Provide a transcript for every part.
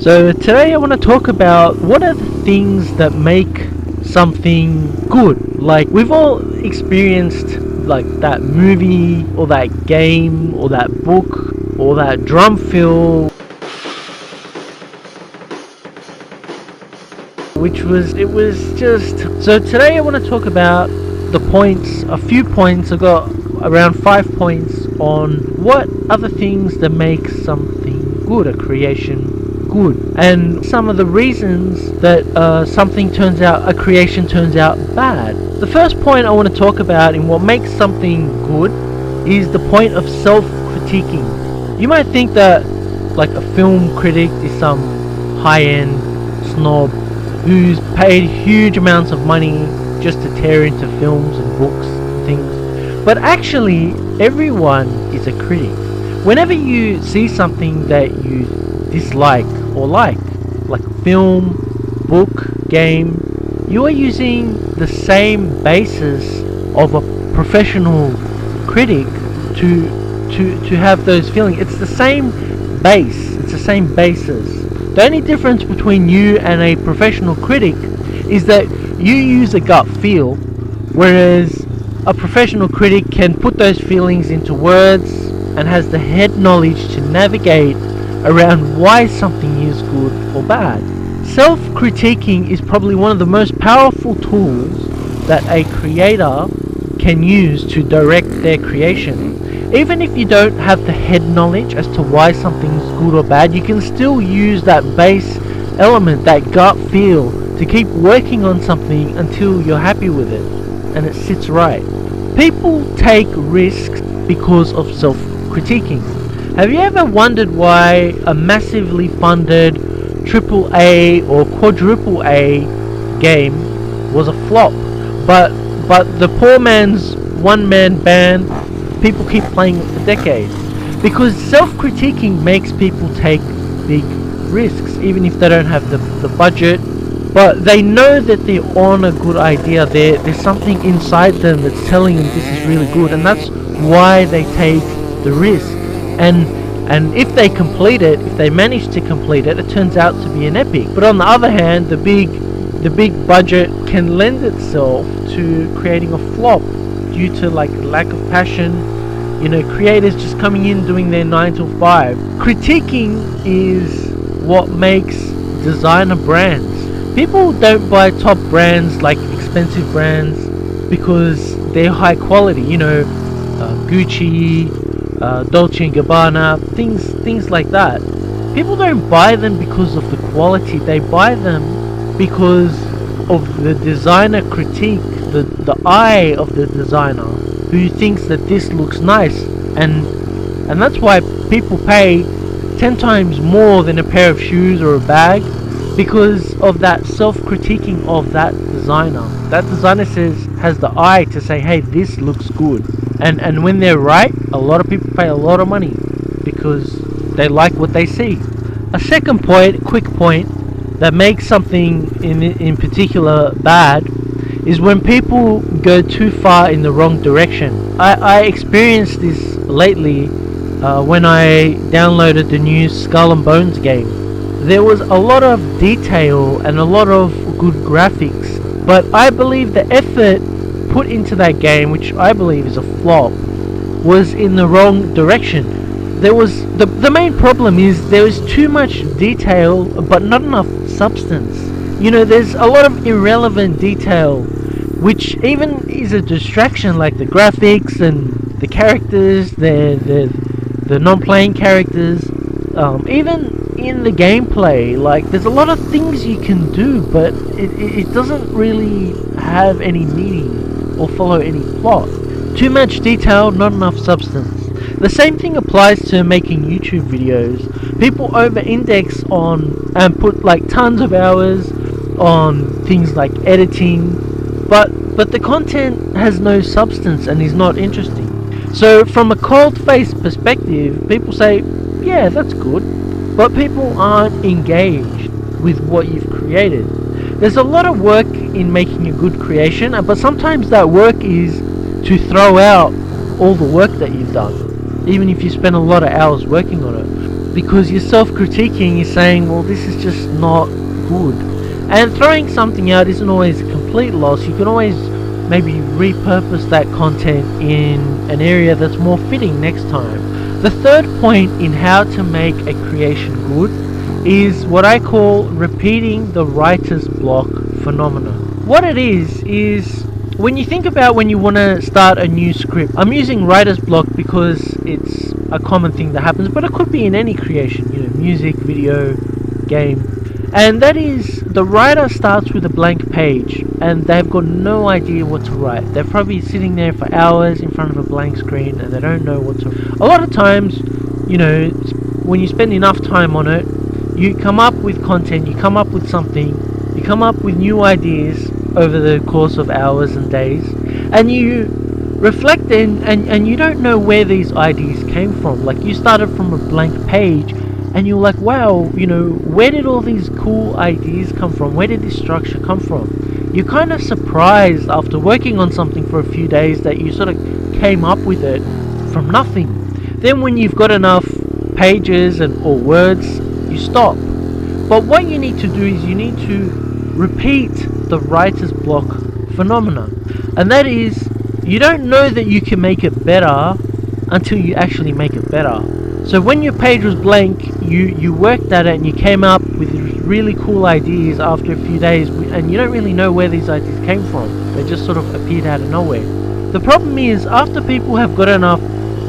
So today I want to talk about what are the things that make something good. Like we've all experienced like that movie or that game or that book or that drum fill it was just. So today I want to talk about a few points. I got around 5 points on what other things that make something good, a creation good, and some of the reasons that a creation turns out bad. The first point I want to talk about in what makes something good is the point of self-critiquing. You might think that like a film critic is some high-end snob who's paid huge amounts of money just to tear into films and books and things. But actually, everyone is a critic. Whenever you see something that you dislike or like a film, book, game, you are using the same basis of a professional critic to have those feelings. It's the same base. It's the same basis. The only difference between you and a professional critic is that you use a gut feel, whereas a professional critic can put those feelings into words and has the head knowledge to navigate around why something is good or bad. Self-critiquing is probably one of the most powerful tools that a creator can use to direct their creation. Even if you don't have the head knowledge as to why something's good or bad, you can still use that base element, that gut feel, to keep working on something until you're happy with it and it sits right. People take risks because of self-critiquing. Have you ever wondered why a massively funded AAA or quadruple A game was a flop, but the poor man's one-man band, people keep playing it for decades? Because self-critiquing makes people take big risks, even if they don't have the budget, but they know that they're on a good idea. There's something inside them that's telling them this is really good, and that's why they take the risk. And if they complete it, if they manage to complete it, it turns out to be an epic. But on the other hand, the big budget can lend itself to creating a flop due to like lack of passion. Creators just coming in doing their 9 to 5. Critiquing is what makes designer brands. People don't buy top brands, like expensive brands, because they're high quality. Gucci, Dolce & Gabbana, things like that. People don't buy them because of the quality. They buy them because of the designer critique, the eye of the designer, who thinks that this looks nice, and that's why people pay 10 times more than a pair of shoes or a bag, because of that self-critiquing of that designer. That designer has the eye to say, hey, this looks good. And when they're right, a lot of people pay a lot of money because they like what they see. A second point, quick point, that makes something in particular bad is when people go too far in the wrong direction. I experienced this lately when I downloaded the new Skull and Bones game. There was a lot of detail and a lot of good graphics, but I believe the effort put into that game, which I believe is a flop, was in the wrong direction. There was the main problem is there was too much detail but not enough substance. There's a lot of irrelevant detail, which even is a distraction, like the graphics and the characters, the non-playing characters, even in the gameplay. Like, there's a lot of things you can do, but it doesn't really have any meaning or follow any plot. Too much detail, not enough substance. The same thing applies to making YouTube videos. People over-index on and put like tons of hours on things like editing, but the content has no substance and is not interesting. So from a cold-faced perspective, people say, yeah, that's good, but people aren't engaged with what you've created. There's a lot of work in making a good creation, but sometimes that work is to throw out all the work that you've done, even if you spend a lot of hours working on it. because you're self-critiquing, you're saying, well, this is just not good. And throwing something out isn't always a complete loss. You can always maybe repurpose that content in an area that's more fitting next time. The third point in how to make a creation good is what I call repeating the writer's block phenomenon. What it is when you think about when you want to start a new script, I'm using writer's block because it's a common thing that happens, but it could be in any creation, music, video, game. And that is, the writer starts with a blank page and they've got no idea what to write. They're probably sitting there for hours in front of a blank screen and they don't know what to. A lot of times, when you spend enough time on it, you come up with content, you come up with something, you come up with new ideas over the course of hours and days, and you reflect and you don't know where these ideas came from. Like, you started from a blank page and you're like, wow, where did all these cool ideas come from? Where did this structure come from? You're kind of surprised after working on something for a few days that you sort of came up with it from nothing. Then when you've got enough pages or words, you stop. But what you need to do is you need to repeat the writer's block phenomenon. And that is, you don't know that you can make it better until you actually make it better. So when your page was blank, you worked at it and you came up with really cool ideas after a few days, and you don't really know where these ideas came from. They just sort of appeared out of nowhere. The problem is, after people have got enough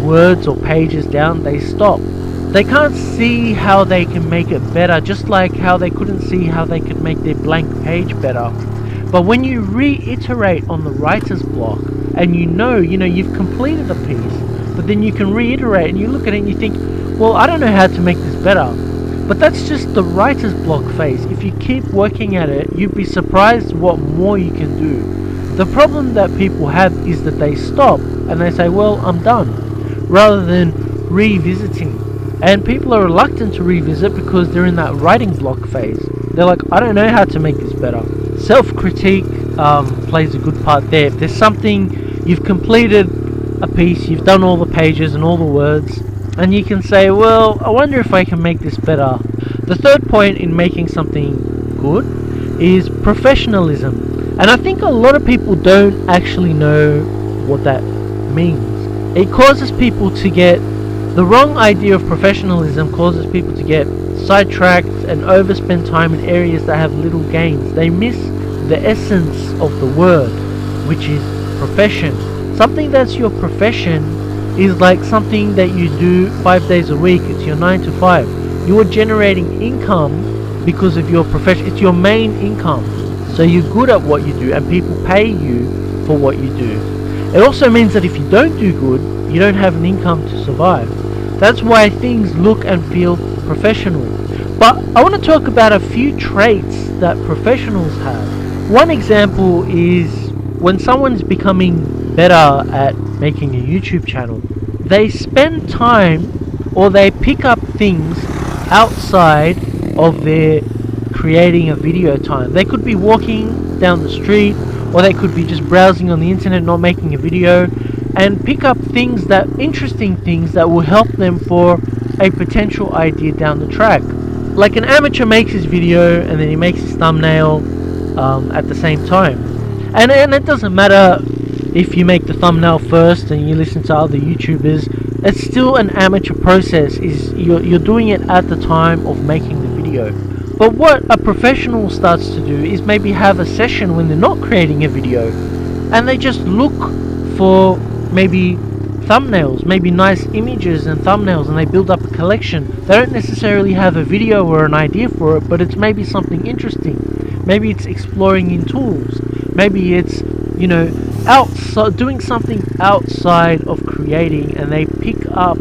words or pages down, they stop. They can't see how they can make it better, just like how they couldn't see how they could make their blank page better. But when you reiterate on the writer's block, and you've completed a piece, but then you can reiterate and you look at it and you think, well, I don't know how to make this better. But that's just the writer's block phase. If you keep working at it, you'd be surprised what more you can do. The problem that people have is that they stop and they say, well, I'm done, rather than revisiting. And people are reluctant to revisit because they're in that writing block phase. They're like, I don't know how to make this better. Self-critique plays a good part there. If there's something, you've completed a piece, you've done all the pages and all the words, and you can say, well, I wonder if I can make this better. The third point in making something good is professionalism. And I think a lot of people don't actually know what that means. It causes people to get the wrong idea of professionalism, causes people to get sidetracked and overspend time in areas that have little gains. They miss the essence of the word, which is profession. Something that's your profession is like something that you do 5 days a week. It's your 9 to 5. You're generating income because of your profession. It's your main income. So you're good at what you do and people pay you for what you do. It also means that if you don't do good, you don't have an income to survive. That's why things look and feel professional. But I want to talk about a few traits that professionals have. One example is when someone's becoming better at making a YouTube channel, they spend time or they pick up things outside of their creating a video time. They could be walking down the street, or they could be just browsing on the internet, not making a video, and pick up interesting things that will help them for a potential idea down the track. Like, an amateur makes his video and then he makes his thumbnail at the same time. And it doesn't matter if you make the thumbnail first and you listen to other YouTubers, it's still an amateur process. You're doing it at the time of making the video. But what a professional starts to do is maybe have a session when they're not creating a video, and they just look for maybe thumbnails, maybe nice images and thumbnails, and they build up a collection. They don't necessarily have a video or an idea for it, but it's maybe something interesting. Maybe it's exploring in tools. Maybe it's, outside, doing something outside of creating, and they pick up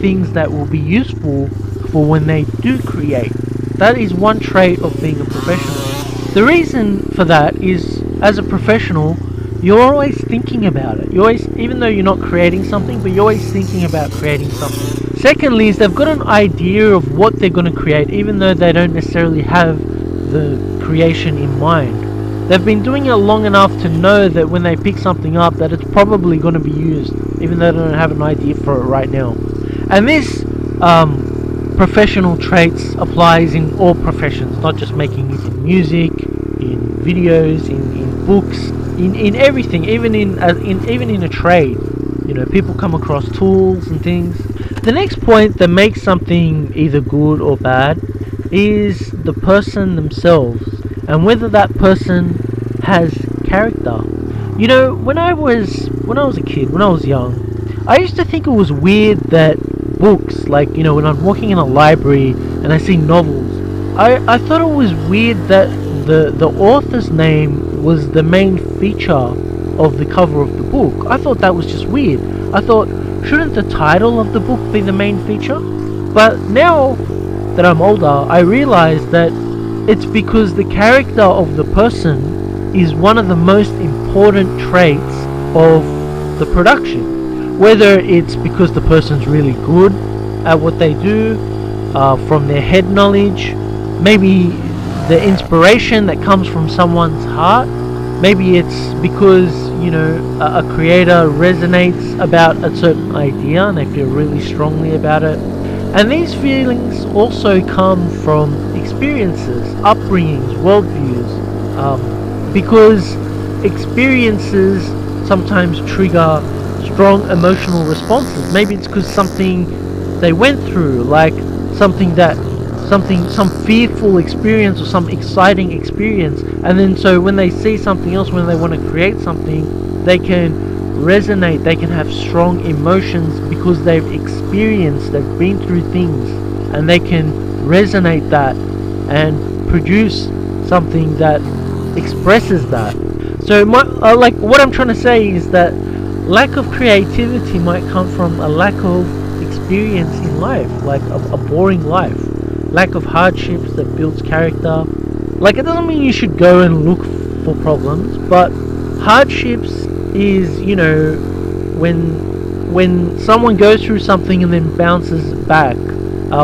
things that will be useful for when they do create. That is one trait of being a professional. The reason for that is, as a professional, you're always thinking about it. Even though you're not creating something, but you're always thinking about creating something. Secondly, is they've got an idea of what they're going to create, even though they don't necessarily have the creation in mind. They've been doing it long enough to know that when they pick something up, that it's probably going to be used, even though they don't have an idea for it right now. And this professional traits applies in all professions, not just making it in music, in videos, in books, in everything, even in a trade. People come across tools and things. The next point that makes something either good or bad is the person themselves, and whether that person has character. When I was a kid, when I was young, I used to think it was weird that books, like, when I'm walking in a library and I see novels, I thought it was weird that the author's name was the main feature of the cover of the book. I thought that was just weird. I thought, shouldn't the title of the book be the main feature? But now that I'm older, I realize that it's because the character of the person is one of the most important traits of the production. Whether it's because the person's really good at what they do, from their head knowledge, maybe the inspiration that comes from someone's heart, maybe it's because a creator resonates about a certain idea and they feel really strongly about it. And these feelings also come from experiences, upbringings, worldviews, because experiences sometimes trigger strong emotional responses. Maybe it's because something they went through, like some fearful experience or some exciting experience, and then so when they see something else, when they want to create something, they can resonate, they can have strong emotions because they've been through things, and they can resonate that and produce something that expresses that. So what I'm trying to say is that lack of creativity might come from a lack of experience in life, like a boring life. Lack of hardships that builds character. Like, it doesn't mean you should go and look for problems, but hardships is, when someone goes through something and then bounces back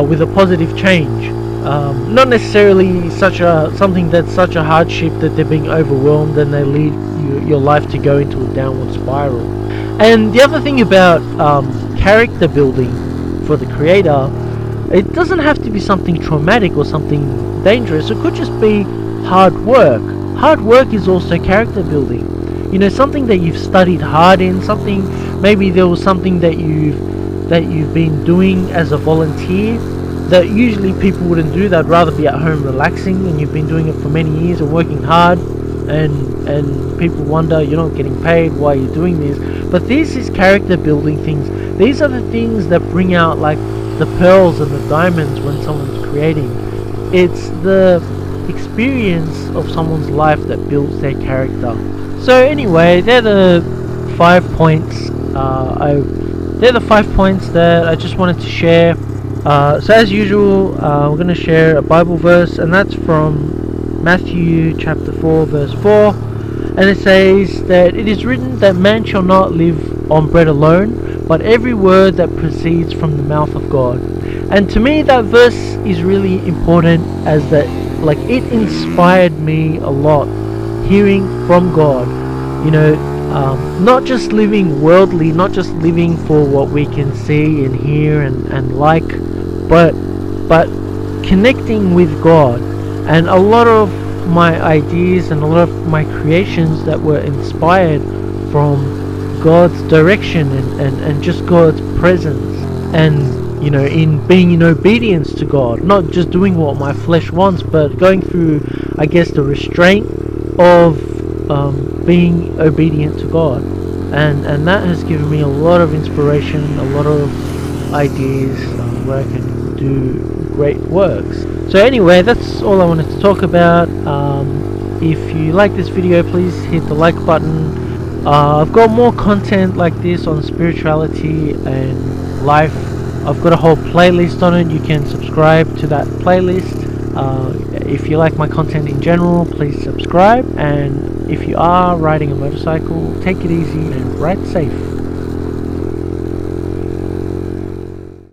with a positive change. Not necessarily something that's such a hardship that they're being overwhelmed and they lead your life to go into a downward spiral. And the other thing about character building for the creator, it doesn't have to be something traumatic or something dangerous. It could just be hard work. Hard work is also character building. Something that you've studied hard in, maybe there was something that you've been doing as a volunteer that usually people wouldn't do. They'd rather be at home relaxing, and you've been doing it for many years and working hard, and people wonder, you're not getting paid, why are you doing this? But this is character building things. These are the things that bring out like the pearls and the diamonds when someone's creating. It's the experience of someone's life that builds their character. So anyway, they're the 5 points. They're the 5 points that I just wanted to share. So as usual, we're going to share a Bible verse, and that's from Matthew chapter 4 verse 4, and it says that it is written that man shall not live on bread alone, but every word that proceeds from the mouth of God. And to me, that verse is really important, as that, like, it inspired me a lot, hearing from God. Not just living worldly, not just living for what we can see and hear and like, but connecting with God. And a lot of my ideas and a lot of my creations that were inspired from God's direction and just God's presence, and in being in obedience to God, not just doing what my flesh wants, but going through, I guess, the restraint of being obedient to God. And that has given me a lot of inspiration, a lot of ideas where I can do great works. So anyway, that's all I wanted to talk about. If you like this video, please hit the like button. I've got more content like this on spirituality and life. I've got a whole playlist on it. You can subscribe to that playlist. If you like my content in general, please subscribe. And if you are riding a motorcycle, take it easy and ride safe.